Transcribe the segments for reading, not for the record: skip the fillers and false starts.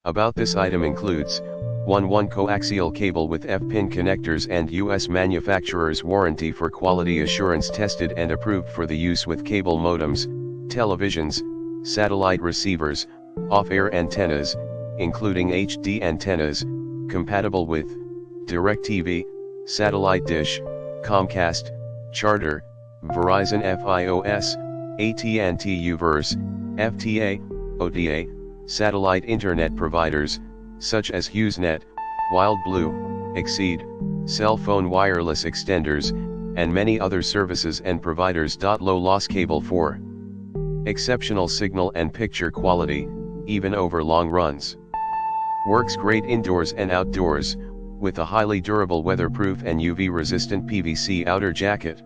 About this item includes 1 coaxial cable with F-pin connectors and US manufacturer's warranty for quality assurance, tested and approved for the use with cable modems, televisions, satellite receivers, off-air antennas, including HD antennas, compatible with DirecTV, satellite dish, Comcast, Charter, Verizon FiOS, AT&T Uverse, FTA, OTA, satellite internet providers, such as HughesNet, WildBlue, Exceed, cell phone wireless extenders, and many other services and providers. Low loss cable for exceptional signal and picture quality, even over long runs. Works great indoors and outdoors, with a highly durable weatherproof and UV resistant PVC outer jacket.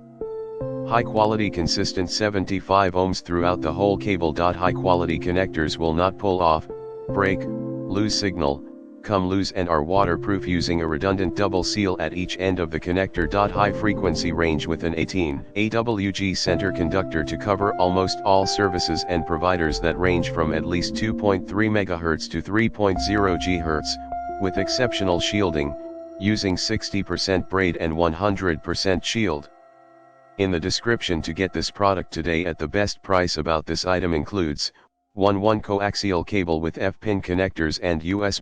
High quality consistent 75 ohms throughout the whole cable. High quality connectors will not pull off, break, lose signal, come loose, and are waterproof using a redundant double seal at each end of the connector. High frequency range with an 18 AWG center conductor to cover almost all services and providers that range from at least 2.3 MHz to 3.0 GHz, with exceptional shielding, using 60% braid and 100% shield. In the description to get this product today at the best price. About this item includes 1 coaxial cable with F-pin connectors and US